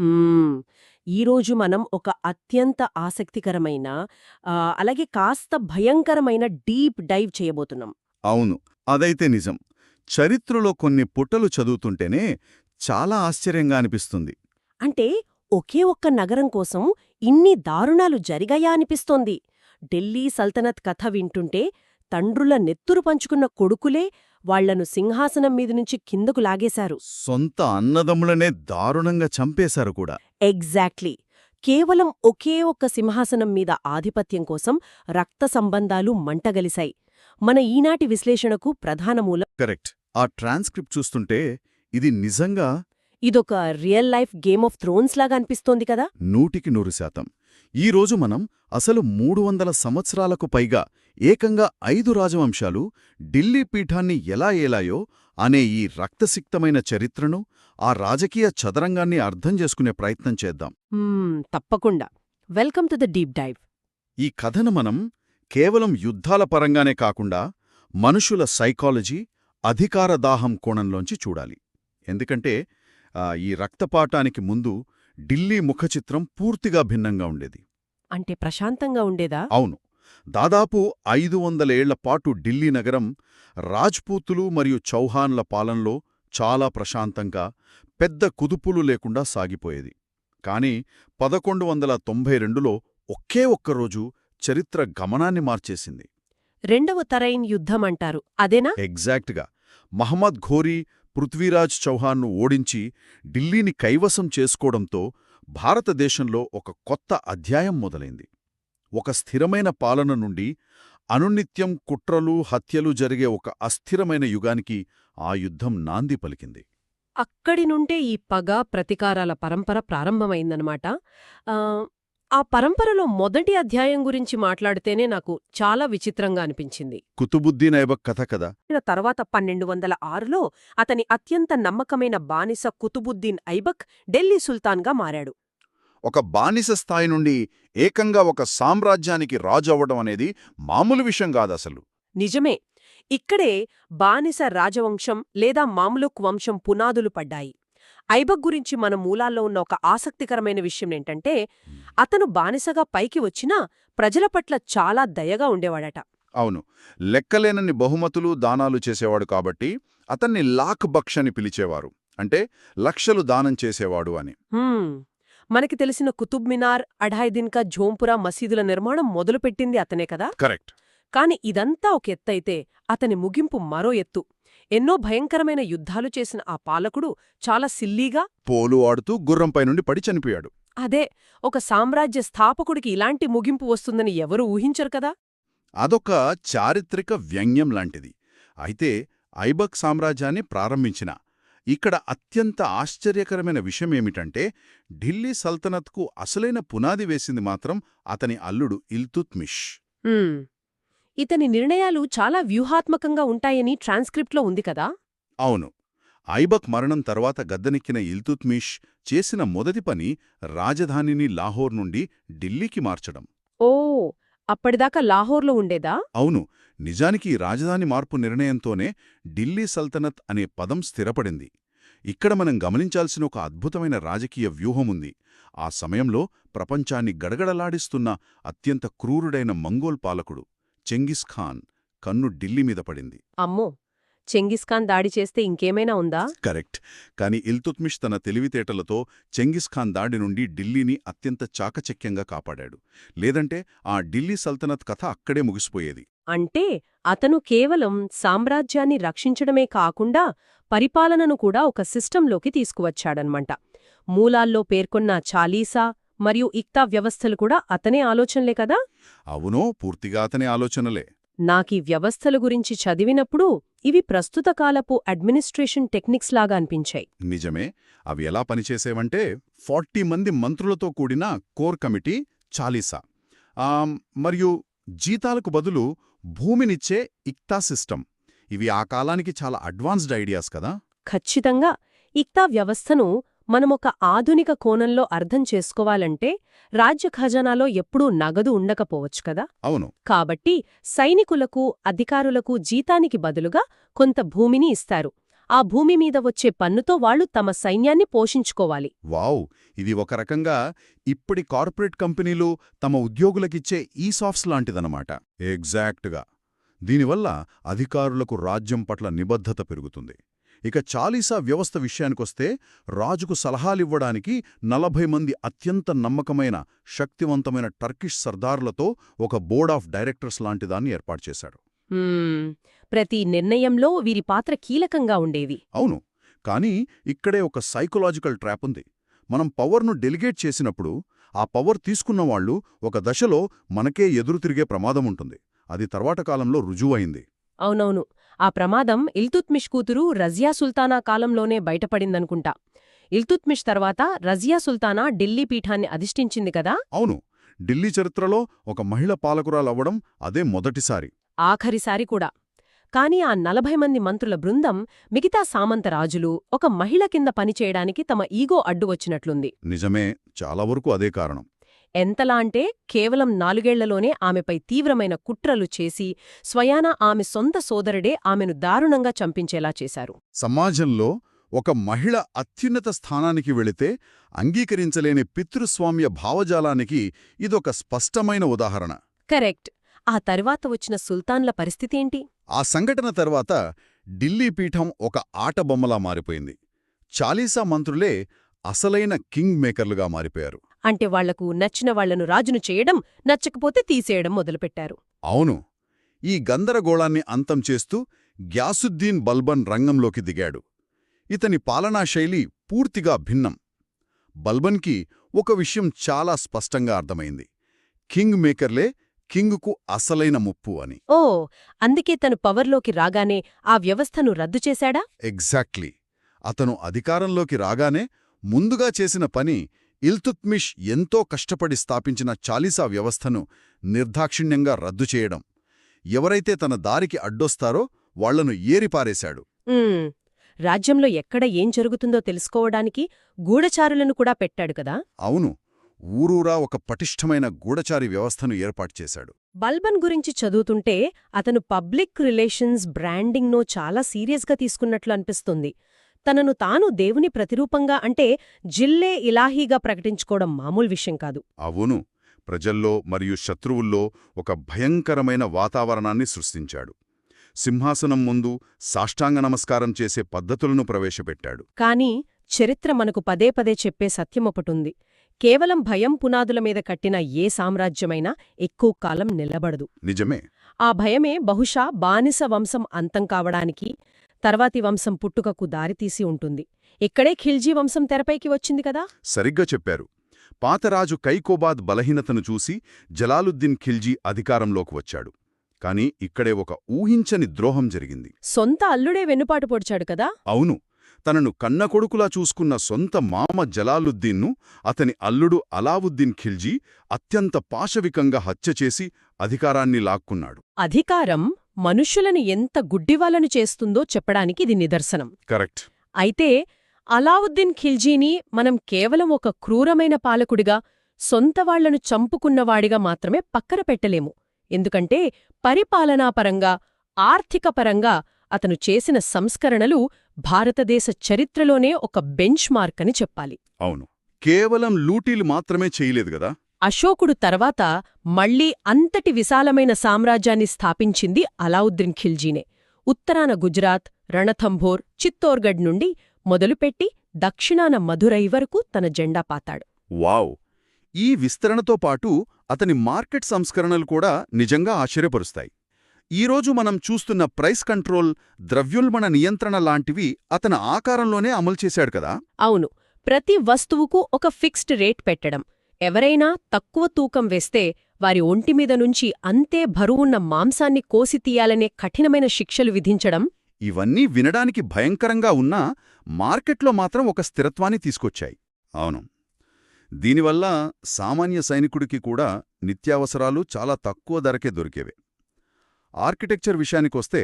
మ్మ్. ఈరోజు మనం ఒక అత్యంత ఆసక్తికరమైన అలాగే కాస్త భయంకరమైన డీప్ డైవ్ చేయబోతున్నాం. అవును, అదైతే నిజం. చరిత్రలో కొన్ని పుటలు చదువుతుంటేనే చాలా ఆశ్చర్యంగా అనిపిస్తుంది. అంటే ఒకే ఒక్క నగరం కోసం ఇన్ని దారుణాలు జరిగాయా అనిపిస్తోంది. ఢిల్లీ సల్తనత్ కథ వింటుంటే తండ్రుల నెత్తురు పంచుకున్న కొడుకులే వాళ్లను సింహాసనం మీద నుంచి కిందకు లాగేశారు. సొంత అన్నదమ్ములనే దారుణంగా చంపేశారు కూడా. ఎగ్జాక్ట్లీ. కేవలం ఒకే ఒక్క సింహాసనం మీద ఆధిపత్యం కోసం రక్త సంబంధాలు మంటగలిశాయి. మన ఈనాటి విశ్లేషణకు ప్రధాన మూలం కరెక్ట్. ఆ ట్రాన్స్క్రిప్ట్ చూస్తుంటే ఇది నిజంగా ఇదొక real life game of Thrones లాగా అనిపిస్తోంది కదా. 100% ఈరోజు మనం అసలు 300 సంవత్సరాలకు పైగా ఏకంగా 5 రాజవంశాలు ఢిల్లీ పీఠాన్ని ఎలా ఏలాయో అనే ఈ రక్తసిక్తమైన చరిత్రను, ఆ రాజకీయ చదరంగాన్ని అర్థం చేసుకునే ప్రయత్నం చేద్దాం. తప్పకుండా. Welcome to the deep dive. ఈ కథను మనం కేవలం యుద్ధాల పరంగానే కాకుండా మనుషుల సైకాలజీ, అధికారదాహం కోణంలోంచి చూడాలి. ఎందుకంటే ఈ రక్తపాటానికి ముందు ఢిల్లీ ముఖచిత్రం పూర్తిగా భిన్నంగా ఉండేది. అంటే ప్రశాంతంగా ఉండేదా? అవును. దాదాపు 500 ఏళ్ల పాటు ఢిల్లీ నగరం రాజ్పూతులు మరియు చౌహాన్ల పాలనలో చాలా ప్రశాంతంగా, పెద్ద కుదుపులు లేకుండా సాగిపోయేది. కాని 1192లో ఒకే ఒక్కరోజు చరిత్ర గమనాన్ని మార్చేసింది. రెండవ తరైన్ యుద్ధమంటారు అదేనా? ఎగ్జాక్ట్గా. మహమ్మద్ ఘోరీ పృథ్వీరాజ్ చౌహాన్ను ఓడించి ఢిల్లీని కైవసం చేసుకోవడంతో భారతదేశంలో ఒక కొత్త అధ్యాయం మొదలైంది. ఒక స్థిరమైన పాలన నుండి అనునిత్యం కుట్రలు, హత్యలు జరిగే ఒక అస్థిరమైన యుగానికి ఆ యుద్ధం నాంది పలికింది. అక్కడి నుండే ఈ పగ, ప్రతీకారాల పరంపర ప్రారంభమైందనమాట. ఆ పరంపరలో మొదటి అధ్యాయం గురించి మాట్లాడితేనే నాకు చాలా విచిత్రంగా అనిపించింది. కుతుబుద్దీన్ ఐబక్ కథ కదా. తర్వాత 1206లో అతని అత్యంత నమ్మకమైన బానిస కుతుబుద్దీన్ ఐబక్ ఢిల్లీ సుల్తాన్గా మారాడు. ఒక బానిస స్థాయి నుండి ఏకంగా ఒక సామ్రాజ్యానికి రాజు అవ్వడం అనేది మామూలు విషయం కాదసలు. నిజమే. ఇక్కడే బానిస రాజవంశం లేదా మామ్లుక్ వంశం పునాదులు పడ్డాయి. ఐబక్ గురించి మన మూలాల్లో ఉన్న ఒక ఆసక్తికరమైన విషయమేంటంటే అతను బానిసగా పైకి వచ్చినా ప్రజల పట్ల చాలా దయగా ఉండేవాడట. అవును, లెక్కలేనన్ని బహుమతులు, దానాలు చేసేవాడు కాబట్టి అతన్ని లాక్ బక్ష్ అని పిలిచేవారు. అంటే లక్షలు దానం చేసేవాడు అని. మనకి తెలిసిన కుతుబ్ మినార్, అఢాయిదిన్కా ఝోంపురా మసీదుల నిర్మాణం మొదలుపెట్టింది అతనే కదా. కరెక్ట్. కాని ఇదంతా ఒక ఎత్తైతే అతని ముగింపు మరో ఎత్తు. ఎన్నో భయంకరమైన యుద్ధాలు చేసిన ఆ పాలకుడు చాలా సిల్లీగా పోలు ఆడుతూ గుర్రంపై నుండి పడి చనిపోయాడు. అదే, ఒక సామ్రాజ్య స్థాపకుడికి ఇలాంటి ముగింపు వస్తుందని ఎవరూ ఊహించరు కదా. అదొక చారిత్రక వ్యంగ్యం లాంటిది. అయితే ఐబక్ సామ్రాజ్యాన్ని ప్రారంభించిన ఇక్కడ అత్యంత ఆశ్చర్యకరమైన విషయమేమిటంటే ఢిల్లీ సల్తనత్కు అసలైన పునాది వేసింది మాత్రం అతని అల్లుడు ఇల్తుత్మిష్. ఇతని నిర్ణయాలు చాలా వ్యూహాత్మకంగా ఉంటాయని ట్రాన్స్క్రిప్ట్లో ఉంది కదా. అవును. ఐబక్ మరణం తర్వాత గద్దెనెక్కిన ఇల్తుత్మిష్ చేసిన మొదటి పని రాజధానిని లాహోర్ నుండి ఢిల్లీకి మార్చడం. ఓ, అప్పటిదాకా లాహోర్లో ఉండేదా? అవును. నిజానికి రాజధాని మార్పు నిర్ణయంతోనే ఢిల్లీ సల్తనత్ అనే పదం స్థిరపడింది. ఇక్కడ మనం గమనించాల్సిన ఒక అద్భుతమైన రాజకీయ వ్యూహముంది. ఆ సమయంలో ప్రపంచాన్ని గడగడలాడిస్తున్న అత్యంత క్రూరుడైన మంగోల్ పాలకుడు చెంగిస్ ఖాన్ కన్ను ఢిల్లీ మీద పడింది. అమ్మో, చెంగిస్ ఖాన్ దాడి చేస్తే ఇంకేమైనా ఉందా? కరెక్ట్. కాని ఇల్తుత్మిష్ తన తెలివితేటలతో చెంగిస్ ఖాన్ దాడి నుండి ఢిల్లీని అత్యంత చాకచక్యంగా కాపాడాడు. లేదంటే ఆ ఢిల్లీ సల్తనత్ కథ అక్కడే ముగిసిపోయేది. అంటే అతను కేవలం సామ్రాజ్యాన్ని రక్షించడమే కాకుండా పరిపాలనను కూడా ఒక సిస్టంలోకి తీసుకువచ్చాడన్మంట. మూలాల్లో పేర్కొన్న చాలీసా మరియు ఇక్తా వ్యవస్థలు కూడా అతనే ఆలోచనలే కదా. అవునో, పూర్తిగా అతనే ఆలోచనలే. నాకీ వ్యవస్థల గురించి చదివినప్పుడు ఇవి ప్రస్తుత కాలపు అడ్మినిస్ట్రేషన్ టెక్నిక్స్ లాగా అనిపించాయి. నిజమే. అవి ఎలా పనిచేసేవంటే 40 మంది మంత్రులతో కూడిన కోర్ కమిటీ చాలీసా, మరియు జీతాలకు బదులు భూమినిచ్చే ఇక్తా సిస్టమ్. ఇవి ఆ కాలానికి చాలా అడ్వాన్స్డ్ ఐడియాస్ కదా. ఖచ్చితంగా. ఇక్తా వ్యవస్థను మనమొక ఆధునిక కోణంలో అర్థం చేసుకోవాలంటే రాజ్య ఖజానాలో ఎప్పుడూ నగదు ఉండకపోవచ్చు కదా. అవును. కాబట్టి సైనికులకు, అధికారులకు జీతానికి బదులుగా కొంత భూమిని ఇస్తారు. ఆ భూమి మీద వచ్చే పన్నుతో వాళ్లు తమ సైన్యాన్ని పోషించుకోవాలి. వావ్! ఇది ఒక రకంగా ఇప్పటి కార్పొరేట్ కంపెనీలు తమ ఉద్యోగులకిచ్చే ఈసాఫ్ట్స్ లాంటిదన్నమాట. ఎగ్జాక్ట్గా. దీనివల్ల అధికారులకు రాజ్యం పట్ల నిబద్ధత పెరుగుతుంది. ఇక చాలీసా వ్యవస్థ విషయానికొస్తే రాజుకు సలహాలివ్వడానికి 40 మంది అత్యంత నమ్మకమైన, శక్తివంతమైన టర్కిష్ సర్దారులతో ఒక బోర్డ్ ఆఫ్ డైరెక్టర్స్ లాంటిదాన్ని ఏర్పాటు చేశాడు. ప్రతి నిర్ణయంలో వీరి పాత్ర కీలకంగా ఉండేది. అవును. కానీ ఇక్కడే ఒక సైకలాజికల్ ట్రాప్ ఉంది. మనం పవర్ను డెలిగేట్ చేసినప్పుడు ఆ పవర్ తీసుకున్నవాళ్లు ఒక దశలో మనకే ఎదురు తిరిగే ప్రమాదముంటుంది. అది తర్వాత కాలంలో రుజువైంది. అవునవును. ఆ ప్రమాదం ఇల్తుత్మిష్ కూతురు రజియా సుల్తానా కాలంలోనే బయటపడిందనుకుంటా. ఇల్తుత్మిష్ తర్వాత రజియా సుల్తానా ఢిల్లీ పీఠాన్ని అధిష్ఠించింది కదా. అవును. ఢిల్లీ చరిత్రలో ఒక మహిళ పాలకురాలవ్వడం అదే మొదటిసారి. ఆఖరిసారి కూడా. కాని ఆ 40 మంది మంత్రుల బృందం, మిగతా సామంత రాజులు ఒక మహిళ కింద పనిచేయడానికి తమ ఈగో అడ్డువచ్చినట్లుంది. నిజమే. చాలా వరకు అదే కారణం. ఎంతలా అంటే కేవలం 4 ఏళ్లలోనే ఆమెపై తీవ్రమైన కుట్రలు చేసి స్వయానా ఆమె సొంత సోదరుడే ఆమెను దారుణంగా చంపించేలా చేశారు. సమాజంలో ఒక మహిళ అత్యున్నత స్థానానికి వెళితే అంగీకరించలేని పితృస్వామ్య భావజాలానికి ఇదొక స్పష్టమైన ఉదాహరణ. కరెక్ట్. ఆ తర్వాత వచ్చిన సుల్తాన్ల పరిస్థితేంటి? ఆ సంఘటన తర్వాత ఢిల్లీ పీఠం ఒక ఆటబొమ్మలా మారిపోయింది. చాలీసా మంత్రులే అసలైన కింగ్ మేకర్లుగా మారిపోయారు. అంటే వాళ్లకు నచ్చిన వాళ్లను రాజును చేయడం, నచ్చకపోతే తీసేయడం మొదలుపెట్టారు. అవును. ఈ గందరగోళాన్ని అంతం చేస్తూ గ్యాసుద్దీన్ బల్బన్ రంగంలోకి దిగాడు. ఇతని పాలనాశైలి పూర్తిగా భిన్నం. బల్బన్కి ఒక విషయం చాలా స్పష్టంగా అర్థమైంది. కింగ్ మేకర్లే కింగుకు అసలైన ముప్పు అని. ఓ, అందుకే తను పవర్లోకి రాగానే ఆ వ్యవస్థను రద్దు చేశాడా? ఎగ్జాక్ట్లీ. అతను అధికారంలోకి రాగానే ముందుగా చేసిన పని ఇల్తుత్మిష్ ఎంతో కష్టపడి స్థాపించిన చాలీసా వ్యవస్థను నిర్దాక్షిణ్యంగా రద్దు చేయడం. ఎవరైతే తన దారికి అడ్డొస్తారో వాళ్లను ఏరిపారేశాడు. రాజ్యంలో ఎక్కడ ఏం జరుగుతుందో తెలుసుకోవడానికి గూఢచారులను కూడా పెట్టాడు కదా. అవును. ఊరూరా ఒక పటిష్టమైన గూఢచారి వ్యవస్థను ఏర్పాటు చేశాడు. బల్బన్ గురించి చదువుతుంటే అతను పబ్లిక్ రిలేషన్స్, బ్రాండింగ్ను చాలా సీరియస్గా తీసుకున్నట్లు అనిపిస్తుంది. తనను తాను దేవుని ప్రతిరూపంగా, అంటే జిల్లే ఇలాహీగా ప్రకటించుకోవడం మామూలు విషయం కాదు. అవును. ప్రజల్లో మరియు శత్రువుల్లో ఒక భయంకరమైన వాతావరణాన్ని సృష్టించాడు. సింహాసనం ముందు సాష్టాంగ నమస్కారం చేసే పద్ధతులను ప్రవేశపెట్టాడు. కాని చరిత్ర మనకు పదే పదే చెప్పే సత్యమొకటుంది. కేవలం భయం పునాదుల మీద కట్టిన ఏ సామ్రాజ్యమైనా ఎక్కువ కాలం నిలబడదు. నిజమే. ఆ భయమే బహుశా బానిస వంశం అంతం కావడానికి, తర్వాతి వంశం పుట్టుకకు దారితీసి ఉంటుంది. ఇక్కడే ఖిల్జీ వంశం తెరపైకి వచ్చింది కదా. సరిగ్గా చెప్పారు. పాతరాజు కైకోబాద్ బలహీనతను చూసి జలాలుద్దీన్ ఖిల్జీ అధికారంలోకి వచ్చాడు. కాని ఇక్కడే ఒక ఊహించని ద్రోహం జరిగింది. సొంత అల్లుడే వెన్నుపాటు పొడిచాడు కదా. అవును. తనను కన్నకొడుకులా చూసుకున్న సొంత మామ జలాలుద్దీన్ను అతని అల్లుడు అలావుద్దీన్ ఖిల్జీ అత్యంత పాశవికంగా హత్యచేసి అధికారాన్ని లాక్కున్నాడు. అధికారం మనుష్యులను ఎంత గుడ్డివాలను చేస్తుందో చెప్పడానికి ఇది నిదర్శనం. కరెక్ట్. అయితే అలావుద్దీన్ ఖిల్జీని మనం కేవలం ఒక క్రూరమైన పాలకుడిగా, సొంతవాళ్లను చంపుకున్నవాడిగా మాత్రమే పక్కన పెట్టలేము. ఎందుకంటే పరిపాలనాపరంగా, ఆర్థికపరంగా అతను చేసిన సంస్కరణలు భారతదేశ చరిత్రలోనే ఒక బెంచ్ మార్క్ అని చెప్పాలి. అవును. కేవలం లూటీలు మాత్రమే చేయలేదు గదా. అశోకుడు తర్వాత మళ్లీ అంతటి విశాలమైన సామ్రాజ్యాన్ని స్థాపించింది అలావుద్దీన్ ఖిల్జీనే. ఉత్తరాన గుజరాత్, రణథంభోర్, చిత్తోర్గఢ్ నుండి మొదలుపెట్టి దక్షిణాన మధురై వరకు తన జెండా పాతాడు. వావ్! ఈ విస్తరణతో పాటు అతని మార్కెట్ సంస్కరణలు కూడా నిజంగా ఆశ్చర్యపరుస్తాయి. ఈరోజు మనం చూస్తున్న ప్రైస్ కంట్రోల్, ద్రవ్యోల్బణ నియంత్రణ లాంటివి అతని ఆకారంలోనే అమలు చేశాడు కదా. అవును. ప్రతి వస్తువుకు ఒక ఫిక్స్డ్ రేట్ పెట్టడం, ఎవరైనా తక్కువ తూకం వేస్తే వారి ఒంటిమీద నుంచి అంతే బరువున్న మాంసాన్ని కోసి తీయాలనే కఠినమైన శిక్షలు విధించడం. ఇవన్నీ వినడానికి భయంకరంగా ఉన్నా మార్కెట్లో మాత్రం ఒక స్థిరత్వాన్ని తీసుకొచ్చాయి. అవును. దీనివల్ల సామాన్య సైనికుడికి కూడా నిత్యావసరాలు చాలా తక్కువ ధరకే దొరికేవే. ఆర్కిటెక్చర్ విషయానికొస్తే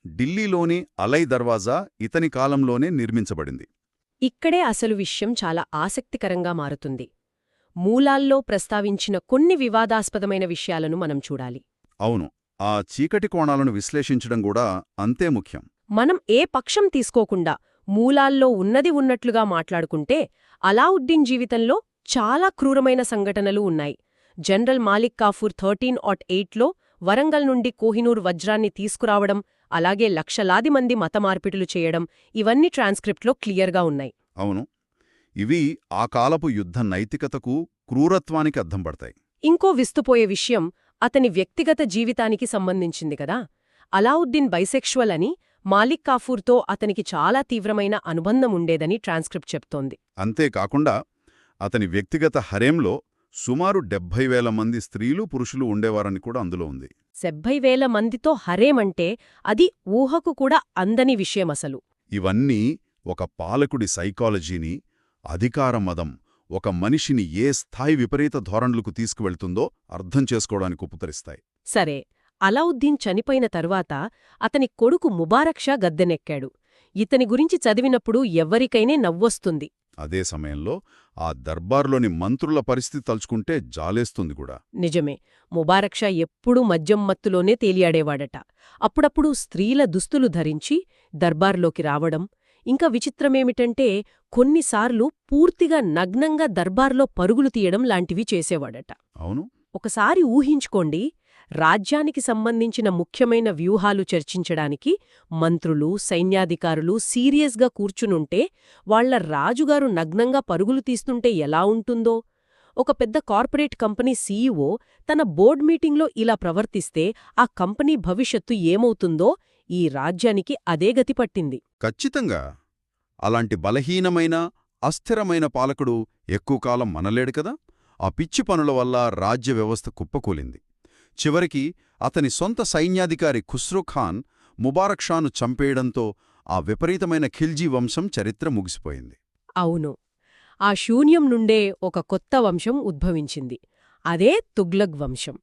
ఢిల్లీలోని అలై దర్వాజా ఇతని కాలంలోనే నిర్మించబడింది. ఇక్కడే అసలు విషయం చాలా ఆసక్తికరంగా మారుతుంది. మూలాల్లో ప్రస్తావించిన కొన్ని వివాదాస్పదమైన విషయాలను మనం చూడాలి. అవును. ఆ చీకటి కోణాలను విశ్లేషించడం కూడా అంతే ముఖ్యం. మనం ఏ పక్షం తీసుకోకుండా మూలాల్లో ఉన్నది ఉన్నట్లుగా మాట్లాడుకుంటే అలావుద్దీన్ జీవితంలో చాలా క్రూరమైన సంఘటనలు ఉన్నాయి. జనరల్ మాలిక్ కాఫూర్ 1308లో వరంగల్ నుండి కోహినూర్ వజ్రాన్ని తీసుకురావడం, అలాగే లక్షలాది మంది మతమార్పిడులు చేయడం, ఇవన్నీ ట్రాన్స్క్రిప్ట్లో క్లియర్గా ఉన్నాయి. అవును, ఇవి ఆ కాలపు యుద్ధ నైతికతకు, క్రూరత్వానికి అద్దం పడతాయి. ఇంకో విస్తుపోయే విషయం అతని వ్యక్తిగత జీవితానికి సంబంధించింది కదా. అలావుద్దీన్ బైసెక్షువల్ అని, మాలిక్ కాఫూర్తో అతనికి చాలా తీవ్రమైన అనుబంధం ఉండేదని ట్రాన్స్క్రిప్ట్ చెప్తోంది. అంతేకాకుండా అతని వ్యక్తిగత హరేంలో సుమారు 70,000 మంది స్త్రీలు, పురుషులు ఉండేవారని కూడా అందులో ఉంది. 70,000 మందితో హరేమంటే అది ఊహకు కూడా అందని విషయమసలు. ఇవన్నీ ఒక పాలకుడి సైకాలజీని, అధికార మదం ఒక మనిషిని ఏ స్థాయి విపరీత ధోరణులకు తీసుకువెళ్తుందో అర్థం చేసుకోవడానికి ఉపకరిస్తాయి. సరే, అలావుద్దీన్ చనిపోయిన తరువాత అతని కొడుకు ముబారక్ షా గద్దెనెక్కాడు. ఇతని గురించి చదివినప్పుడు ఎవ్వరికైనా నవ్వొస్తుంది. అదే సమయంలో ఆ దర్బార్లోని మంత్రుల పరిస్థితి తలుచుకుంటే జాలేస్తుంది కూడా. నిజమే, ముబారక్ షా ఎప్పుడూ మద్యం మత్తులోనే తేలియాడేవాడట. అప్పుడప్పుడు స్త్రీల దుస్తులు ధరించి దర్బార్లోకి రావడం, ఇంకా విచిత్రమేమిటంటే కొన్నిసార్లు పూర్తిగా నగ్నంగా దర్బార్లో పరుగులు తీయడం లాంటివి చేసేవాడట. అవును, ఒకసారి ఊహించుకోండి, రాజ్యానికి సంబంధించిన ముఖ్యమైన వ్యూహాలు చర్చించడానికి మంత్రులు, సైన్యాధికారులు సీరియస్గా కూర్చునుంటే వాళ్ల రాజుగారు నగ్నంగా పరుగులు తీస్తుంటే ఎలా ఉంటుందో. ఒక పెద్ద కార్పొరేట్ కంపెనీ సీఈఓ తన బోర్డ్ మీటింగ్లో ఇలా ప్రవర్తిస్తే ఆ కంపెనీ భవిష్యత్తు ఏమవుతుందో ఈ రాజ్యానికి అదే గతి పట్టింది. ఖచ్చితంగా. అలాంటి బలహీనమైన, అస్థిరమైన పాలకుడు ఎక్కువ కాలం మనలేడు కదా. ఆ పిచ్చి పనుల వల్ల రాజ్య వ్యవస్థ కుప్పకూలింది. చివరికి అతని సొంత సైన్యాధికారి ఖుస్రోఖాన్ ముబారక్ షాను చంపేయడంతో ఆ విపరీతమైన ఖిల్జీ వంశం చరిత్ర ముగిసిపోయింది. అవును, ఆ శూన్యం నుండే ఒక కొత్త వంశం ఉద్భవించింది. అదే తుగ్లక్ వంశం.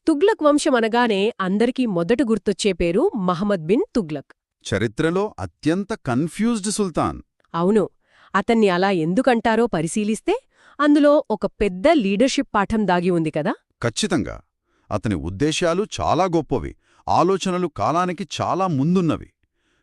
తుగ్లక్ వంశం అనగానే అందరికీ మొదట గుర్తొచ్చే పేరు మహమ్మద్ బిన్ తుగ్లక్. చరిత్రలో అత్యంత కన్ఫ్యూజ్డ్ సుల్తాన్. అవును, అతన్ని అలా ఎందుకంటారో పరిశీలిస్తే అందులో ఒక పెద్ద లీడర్షిప్ పాఠం దాగి ఉంది కదా. ఖచ్చితంగా. అతని ఉద్దేశ్యాలు చాలా గొప్పవి, ఆలోచనలు కాలానికి చాలా ముందున్నవి.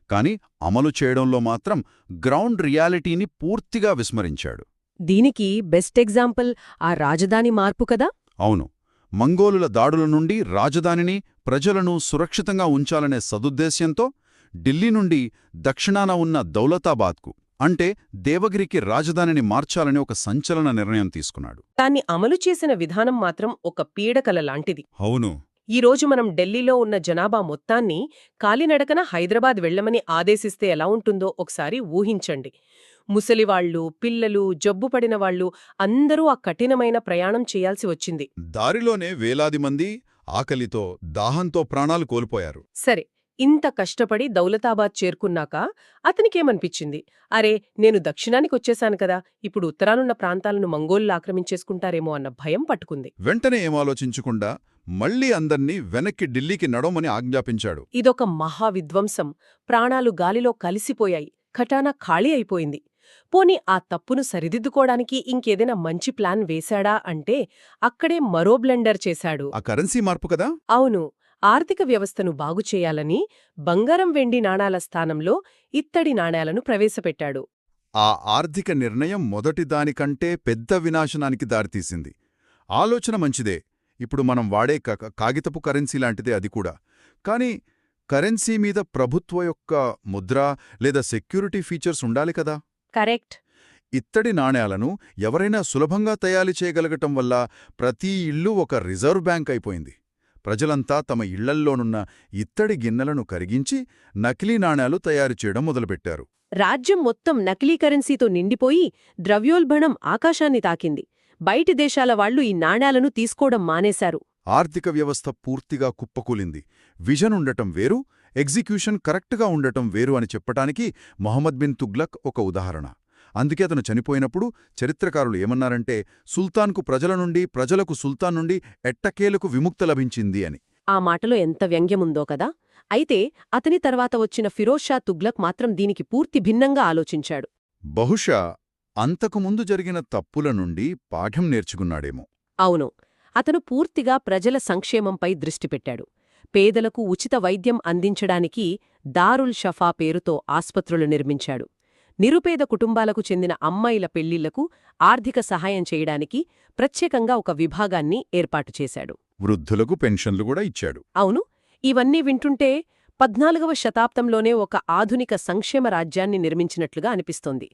కాని అమలు చేయడంలో మాత్రం గ్రౌండ్ రియాలిటీని పూర్తిగా విస్మరించాడు. దీనికి బెస్ట్ ఎగ్జాంపుల్ ఆ రాజధాని మార్పు కదా. అవును, మంగోలుల దాడుల నుండి రాజధానిని, ప్రజలను సురక్షితంగా ఉంచాలనే సదుద్దేశ్యంతో ఢిల్లీ నుండి దక్షిణాన ఉన్న దౌలతాబాద్కు, అంటే దేవగిరికి రాజధానిని మార్చాలని ఒక సంచలన నిర్ణయం తీసుకున్నాడు. దాన్ని అమలు చేసిన విధానం మాత్రం ఒక పీడకల లాంటిది. అవును, ఈరోజు మనం ఢిల్లీలో ఉన్న జనాభా మొత్తాన్ని కాలినడకన హైదరాబాద్ వెళ్లమని ఆదేశిస్తే ఎలా ఉంటుందో ఒకసారి ఊహించండి. ముసలివాళ్లు, పిల్లలు, జబ్బుపడిన వాళ్లు అందరూ ఆ కఠినమైన ప్రయాణం చేయాల్సి వచ్చింది. దారిలోనే వేలాది మంది ఆకలితో, దాహంతో ప్రాణాలు కోల్పోయారు. సరే, ఇంత కష్టపడి దౌలతాబాద్ చేరుకున్నాక అతనికేమనిపించింది? అరే, నేను దక్షిణానికొచ్చేశాను కదా, ఇప్పుడు ఉత్తరానున్న ప్రాంతాలను మంగోళ్ళు ఆక్రమించేసుకుంటారేమో అన్న భయం పట్టుకుంది. వెంటనే ఏమాలోచించకుండా మళ్లీ అందర్నీ వెనక్కి ఢిల్లీకి నడవమని ఆజ్ఞాపించాడు. ఇదొక మహావిధ్వంసం. ప్రాణాలు గాలిలో కలిసిపోయాయి, ఖటానా ఖాళీ అయిపోయింది. పోనీ ఆ తప్పును సరిదిద్దుకోవడానికి ఇంకేదైనా మంచి ప్లాన్ వేశాడా అంటే అక్కడే మరో బ్లెండర్ చేశాడు. ఆ కరెన్సీ మార్పు కదా. అవును, ఆర్థిక వ్యవస్థను బాగుచేయాలని బంగారం, వెండి నాణాల స్థానంలో ఇత్తడి నాణేలను ప్రవేశపెట్టాడు. ఆ ఆర్థిక నిర్ణయం మొదటిదానికంటే పెద్ద వినాశనానికి దారితీసింది. ఆలోచన మంచిదే, ఇప్పుడు మనం వాడే కాగితపు కరెన్సీ లాంటిదే అది కూడా. కానీ కరెన్సీ మీద ప్రభుత్వ యొక్క ముద్ర లేదా సెక్యూరిటీ ఫీచర్స్ ఉండాలి కదా. కరెక్ట్. ఇత్తడి నాణేలను ఎవరైనా సులభంగా తయారు చేయగలగటం వల్ల ప్రతి ఇల్లు ఒక రిజర్వ్ బ్యాంక్ అయిపోయింది. ప్రజలంతా తమ ఇళ్లల్లోనున్న ఇత్తడి గిన్నెలను కరిగించి నకిలీ నాణేలు తయారు చేయడం మొదలుపెట్టారు. రాజ్యం మొత్తం నకిలీ కరెన్సీతో నిండిపోయి ద్రవ్యోల్బణం ఆకాశాన్ని తాకింది. బయటి దేశాల వాళ్లు ఈ నాణేలను తీసుకోవడం మానేశారు. ఆర్థిక వ్యవస్థ పూర్తిగా కుప్పకూలింది. విజన్ ఉండటం వేరు, ఎగ్జిక్యూషన్ కరెక్ట్గా ఉండటం వేరు అని చెప్పటానికి మొహమ్మద్ బిన్ తుగ్లక్ ఒక ఉదాహరణ. అందుకే అతను చనిపోయినప్పుడు చరిత్రకారులు ఏమన్నారంటే సుల్తాన్కు ప్రజల నుండి, ప్రజలకు సుల్తాన్ నుండి ఎట్టకేలకు విముక్త లభించింది అని. ఆ మాటలో ఎంత వ్యంగ్యముందో కదా. అయితే అతని తర్వాత వచ్చిన ఫిరోజ్ షా తుగ్లక్ మాత్రం దీనికి పూర్తి భిన్నంగా ఆలోచించాడు. బహుశా అంతకుముందు జరిగిన తప్పుల నుండి పాఠం నేర్చుకున్నాడేమో. అవును, అతను పూర్తిగా ప్రజల సంక్షేమంపై దృష్టి పెట్టాడు. పేదలకు ఉచిత వైద్యం అందించడానికి దారుల్ షఫా పేరుతో ఆస్పత్రులు నిర్మించాడు. నిరుపేద కుటుంబాలకు చెందిన అమ్మాయిల పెళ్లిళ్లకు ఆర్థిక సహాయం చేయడానికి ప్రత్యేకంగా ఒక విభాగాన్ని ఏర్పాటు చేశాడు. వృద్ధులకు పెన్షన్లు కూడా ఇచ్చాడు. అవును, ఇవన్నీ వింటుంటే 14వ శతాబ్దంలోనే ఒక ఆధునిక సంక్షేమ రాజ్యాన్ని నిర్మించినట్లుగా అనిపిస్తోంది.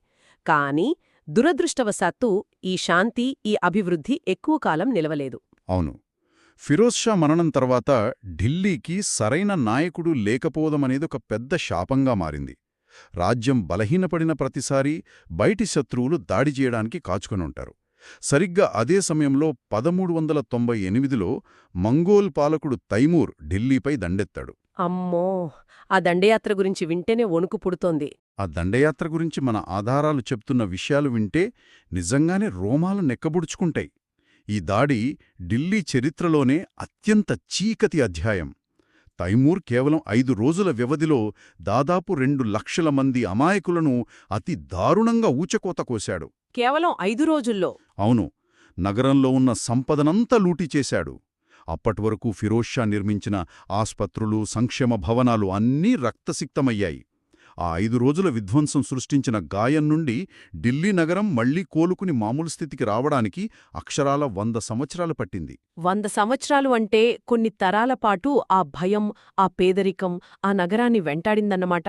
కానీ దురదృష్టవశాత్తు ఈ శాంతి, ఈ అభివృద్ధి ఎక్కువ కాలం నిలవలేదు. అవును, ఫిరోజ్ షా మరణం తర్వాత ఢిల్లీకి సరైన నాయకుడు లేకపోవడమనేది ఒక పెద్ద శాపంగా మారింది. రాజ్యం బలహీనపడిన ప్రతిసారీ బయటి శత్రువులు దాడి చేయడానికి కాచుకొనుంటారు. సరిగ్గా అదే సమయంలో 1398లో మంగోల్ పాలకుడు తైమూర్ ఢిల్లీపై దండెత్తాడు. అమ్మో, ఆ దండయాత్ర గురించి వింటేనే వణుకు పుడుతోంది. ఆ దండయాత్ర గురించి మన ఆధారాలు చెప్తున్న విషయాలు వింటే నిజంగానే రోమాలు నెక్కబుడుచుకుంటాయి. ఈ దాడి ఢిల్లీ చరిత్రలోనే అత్యంత చీకటి అధ్యాయం. తైమూర్ కేవలం 5 రోజుల వ్యవధిలో దాదాపు 2 లక్షల మంది అమాయకులను అతి దారుణంగా ఊచకోత కోశాడు. కేవలం 5 రోజుల్లో? అవును, నగరంలో ఉన్న సంపదనంతా లూటీ చేశాడు. అప్పటివరకు ఫిరోజ్ షా నిర్మించిన ఆస్పత్రులు, సంక్షేమ భవనాలు అన్నీ రక్తసిక్తమయ్యాయి. ఆ 5 రోజుల విధ్వంసం సృష్టించిన గాయం నుండి ఢిల్లీ నగరం మళ్లీ కోలుకుని మామూలు స్థితికి రావడానికి అక్షరాల 100 సంవత్సరాలు పట్టింది. 100 సంవత్సరాలు అంటే కొన్ని తరాల పాటు ఆ భయం, ఆ పేదరికం ఆ నగరాన్ని వెంటాడిందన్నమాట.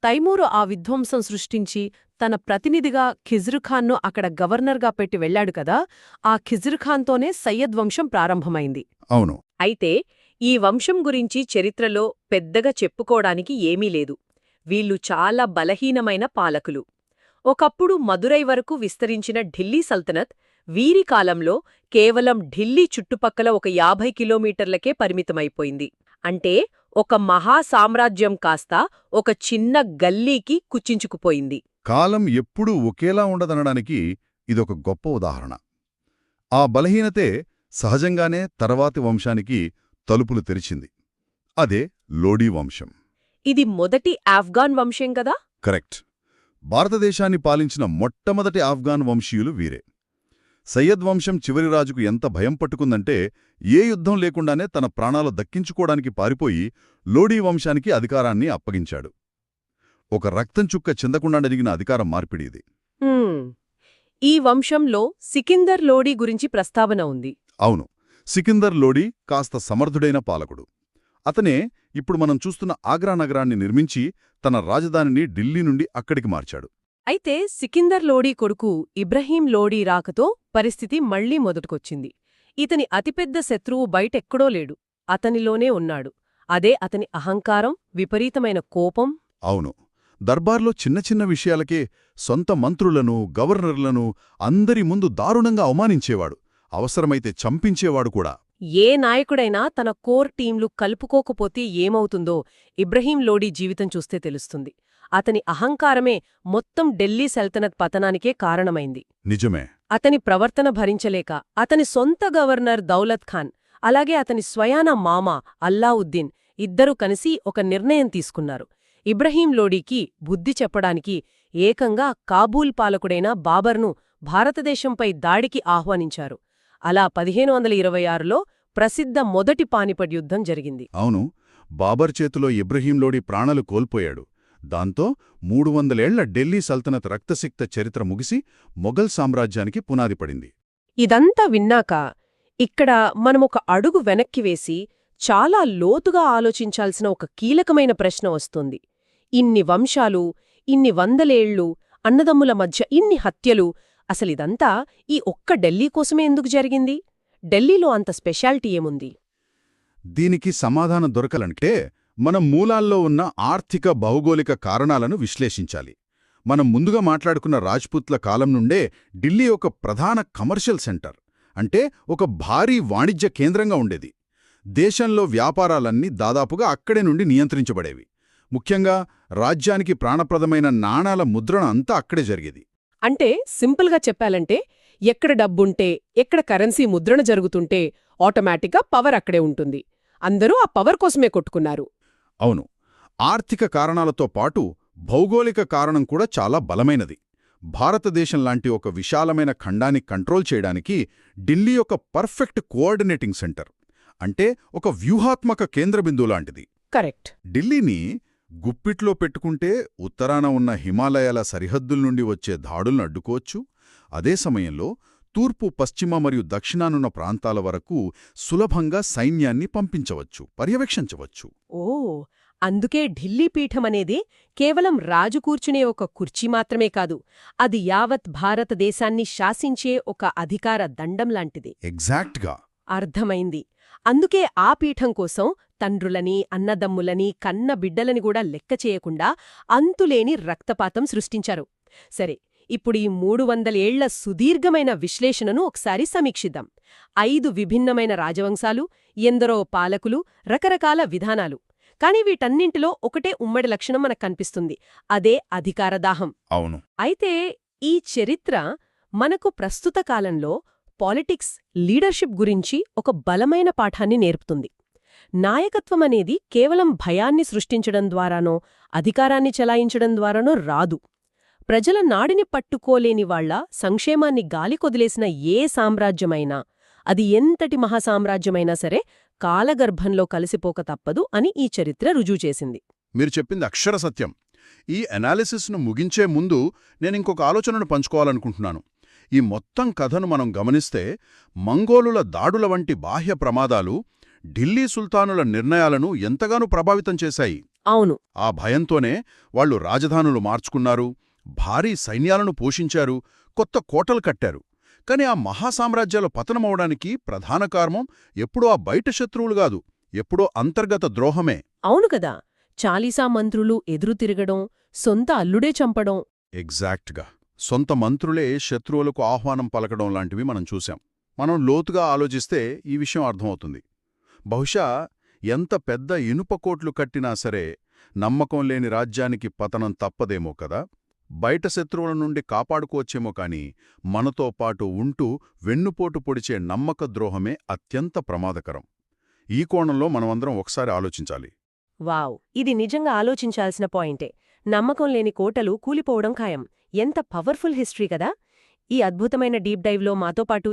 తైమూరు ఆ విధ్వంసం సృష్టించి తన ప్రతినిధిగా ఖిజ్రుఖాన్ను అక్కడ గవర్నర్గా పెట్టి వెళ్లాడు కదా, ఆ ఖిజ్రుఖాన్తోనే సయ్యద్ వంశం ప్రారంభమైంది. అవును. అయితే ఈ వంశం గురించి చరిత్రలో పెద్దగా చెప్పుకోడానికి ఏమీ లేదు. వీళ్ళు చాలా బలహీనమైన పాలకులు. ఒకప్పుడు మదురై వరకు విస్తరించిన ఢిల్లీ సల్తనత్ వీరి కాలంలో కేవలం ఢిల్లీ చుట్టుపక్కల ఒక 50 కిలోమీటర్లకే పరిమితమైపోయింది. అంటే ఒక మహా సామ్రాజ్యం కాస్త ఒక చిన్న గల్లీకి కుచించుకుపోయింది. కాలం ఎప్పుడూ ఒకేలా ఉండదనడానికి ఇదొక గొప్ప ఉదాహరణ. ఆ బలహీనతే సహజంగానే తర్వాతి వంశానికి తలుపులు తెరిచింది. అదే లోడీ వంశం. ఇది మొదటి ఆఫ్ఘాన్ వంశం కదా? కరెక్ట్. భారతదేశాన్ని పాలించిన మొట్టమొదటి ఆఫ్ఘాన్ వంశీయులు వీరే. సయ్యద్ వంశం చివరి రాజుకు ఎంత భయం పట్టుకుందంటే ఏ యుద్ధం లేకుండానే తన ప్రాణాలు దక్కించుకోవడానికి పారిపోయి లోడీ వంశానికి అధికారాన్ని అప్పగించాడు. ఒక రక్తం చుక్క చెందకుండా జరిగిన అధికారం మార్పిడిది. ఈ వంశంలో సికిందర్ లోడీ గురించి ప్రస్తావన ఉంది. అవును, సికిందర్ లోడీ కాస్త సమర్థుడైన పాలకుడు. అతనే ఇప్పుడు మనం చూస్తున్న ఆగ్రా నగరాన్ని నిర్మించి తన రాజధానిని ఢిల్లీ నుండి అక్కడికి మార్చాడు. అయితే సికిందర్ లోడీ కొడుకు ఇబ్రహీం లోడీ రాకతో పరిస్థితి మళ్లీ మొదటికొచ్చింది. ఇతని అతిపెద్ద శత్రువు బయటెక్కడో లేడు, అతనిలోనే ఉన్నాడు. అదే అతని అహంకారం, విపరీతమైన కోపం. అవును, దర్బార్లో చిన్న చిన్న విషయాలకే సొంత మంత్రులను, గవర్నర్లను అందరి ముందు దారుణంగా అవమానించేవాడు. అవసరమైతే చంపించేవాడు కూడా. ఏ నాయకుడైనా తన కోర్ టీంలు కలుపుకోకపోతే ఏమవుతుందో ఇబ్రహీం లోడీ జీవితం చూస్తే తెలుస్తుంది. అతని అహంకారమే మొత్తం ఢిల్లీ సల్తనత్ పతనానికే కారణమైంది. నిజమే. అతని ప్రవర్తన భరించలేక అతని సొంత గవర్నర్ దౌలత్ ఖాన్, అలాగే అతని స్వయాన మామ అల్లావుద్దీన్ ఇద్దరూ కలిసి ఒక నిర్ణయం తీసుకున్నారు. ఇబ్రహీం లోడీకి బుద్ధి చెప్పడానికి ఏకంగా కాబూల్ పాలకుడైన బాబర్ను భారతదేశంపై దాడికి ఆహ్వానించారు. అలా 1526లో ప్రసిద్ధ మొదటి పానిపట్ యుద్ధం జరిగింది. అవును, బాబర్ చేతిలో ఇబ్రహీం లోడీ ప్రాణాలు కోల్పోయాడు. దాంతో 300 ఏళ్ల ఢిల్లీ సల్తనత్ రక్తసిక్త చరిత్ర ముగిసి మొఘల్ సామ్రాజ్యానికి పునాది పడింది. ఇదంతా విన్నాక ఇక్కడ మనమొక అడుగు వెనక్కి వేసి చాలా లోతుగా ఆలోచించాల్సిన ఒక కీలకమైన ప్రశ్న వస్తుంది. ఇన్ని వంశాలు, ఇన్ని వందలేళ్లు, అన్నదమ్ముల మధ్య ఇన్ని హత్యలు, అసలిదంతా ఈ ఒక్క ఢిల్లీ కోసమే ఎందుకు జరిగింది? ఢిల్లీలో అంత స్పెషాలిటీ ఏముంది? దీనికి సమాధానం దొరకాలంటే మనం మూలాల్లో ఉన్న ఆర్థిక, భౌగోళిక కారణాలను విశ్లేషించాలి. మనం ముందుగా మాట్లాడుకున్న రాజ్పుత్ల కాలం నుండే ఢిల్లీ ఒక ప్రధాన కమర్షియల్ సెంటర్, అంటే ఒక భారీ వాణిజ్య కేంద్రంగా ఉండేది. దేశంలో వ్యాపారాలన్నీ దాదాపుగా అక్కడే నుండి నియంత్రించబడేవి. ముఖ్యంగా రాజ్యానికి ప్రాణప్రదమైన నాణాల ముద్రణ అంతా అక్కడే జరిగేది. అంటే సింపుల్గా చెప్పాలంటే ఎక్కడ డబ్బుంటే, ఎక్కడ కరెన్సీ ముద్రణ జరుగుతుంటే ఆటోమేటిక్గా పవర్ అక్కడే ఉంటుంది. అందరూ ఆ పవర్ కోసమే కొట్టుకున్నారు. అవును, ఆర్థిక కారణాలతో పాటు భౌగోళిక కారణం కూడా చాలా బలమైనది. భారతదేశం లాంటి ఒక విశాలమైన ఖండాన్ని కంట్రోల్ చేయడానికి ఢిల్లీ ఒక పర్ఫెక్ట్ కోఆర్డినేటింగ్ సెంటర్, అంటే ఒక వ్యూహాత్మక కేంద్రబిందువు లాంటిది. కరెక్ట్. ఢిల్లీని గుప్పిట్లో పెట్టుకుంటే ఉత్తరాన ఉన్న హిమాలయాల సరిహద్దుల నుండి వచ్చే దాడులను అడ్డుకోవచ్చు. అదే సమయంలో తూర్పు, పశ్చిమ మరియు దక్షిణానున్న ప్రాంతాల వరకు సులభంగా సైన్యాన్ని పంపించవచ్చు, పర్యవేక్షించవచ్చు. ఓ, అందుకే ఢిల్లీ పీఠమనేది కేవలం రాజు కూర్చునే ఒక కుర్చీ మాత్రమే కాదు, అది యావత్ భారతదేశాన్ని శాసించే ఒక అధికార దండం లాంటిది. ఎగ్జాక్ట్గా. అర్థమైంది. అందుకే ఆ పీఠం కోసం తండ్రులని, అన్నదమ్ములని, కన్న బిడ్డలని కూడా లెక్క చేయకుండా అంతులేని రక్తపాతం సృష్టించారు. సరే, ఇప్పుడు ఈ 300 ఏళ్ల సుదీర్ఘమైన విశ్లేషణను ఒకసారి సమీక్షిద్దాం. 5 విభిన్నమైన రాజవంశాలు, ఎందరో పాలకులు, రకరకాల విధానాలు. కాని వీటన్నింటిలో ఒకటే ఉమ్మడి లక్షణం మనకు కనిపిస్తుంది, అదే అధికారదాహం. అవును. అయితే ఈ చరిత్ర మనకు ప్రస్తుత కాలంలో పాలిటిక్స్, లీడర్షిప్ గురించి ఒక బలమైన పాఠాన్ని నేర్పుతుంది. నాయకత్వమనేది కేవలం భయాన్ని సృష్టించడం ద్వారానో, అధికారాన్ని చెలాయించడం ద్వారానో రాదు. ప్రజల నాడిని పట్టుకోలేని వాళ్ల సంక్షేమాన్ని గాలికొదిలేసిన ఏ సామ్రాజ్యమైనా, అది ఎంతటి మహాసామ్రాజ్యమైనా సరే, కాలగర్భంలో కలిసిపోక తప్పదు అని ఈ చరిత్ర రుజువు చేసింది. మీరు చెప్పింది అక్షర సత్యం. ఈ అనాలిసిస్ను ముగించే ముందు నేనింకొక ఆలోచనను పంచుకోవాలనుకుంటున్నాను. ఈ మొత్తం కథను మనం గమనిస్తే మంగోలుల దాడుల వంటి బాహ్య ప్రమాదాలు ఢిల్లీ సుల్తానుల నిర్ణయాలను ఎంతగానో ప్రభావితం చేశాయి. అవును. ఆ భయంతోనే వాళ్లు రాజధానులు మార్చుకున్నారు, భారీ సైన్యాలను పోషించారు, కొత్త కోటలు కట్టారు. కాని ఆ మహాసామ్రాజ్యాల పతనమవడానికి ప్రధాన కారణం ఎప్పుడో ఆ బయట శత్రువులు గాదు, ఎప్పుడో అంతర్గత ద్రోహమే. అవును కదా, చాలీసా మంత్రులు ఎదురు తిరగడం, సొంత అల్లుడే చంపడం. ఎగ్జాక్ట్గా. సొంత మంత్రులే శత్రువులకు ఆహ్వానం పలకడం లాంటివి మనం చూశాం. మనం లోతుగా ఆలోచిస్తే ఈ విషయం అర్థమవుతుంది. బహుశా ఎంత పెద్ద ఇనుపకోట్లు కట్టినా సరే నమ్మకం లేని రాజ్యానికి పతనం తప్పదేమో కదా. బయట శత్రువుల నుండి కాపాడుకోవచ్చేమో కాని మనతో పాటు ఉంటూ వెన్నుపోటు పొడిచే నమ్మక ద్రోహమే అత్యంత ప్రమాదకరం. ఈ కోణంలో మనమందరం ఒకసారి ఆలోచించాలి. వావ్, ఇది నిజంగా ఆలోచించాల్సిన పాయింటే. నమ్మకం లేని కోటలు కూలిపోవడం ఖాయం. ఎంత పవర్ఫుల్ హిస్టరీ కదా. ఈ అద్భుతమైన డీప్ డైవ్లో మాతో పాటు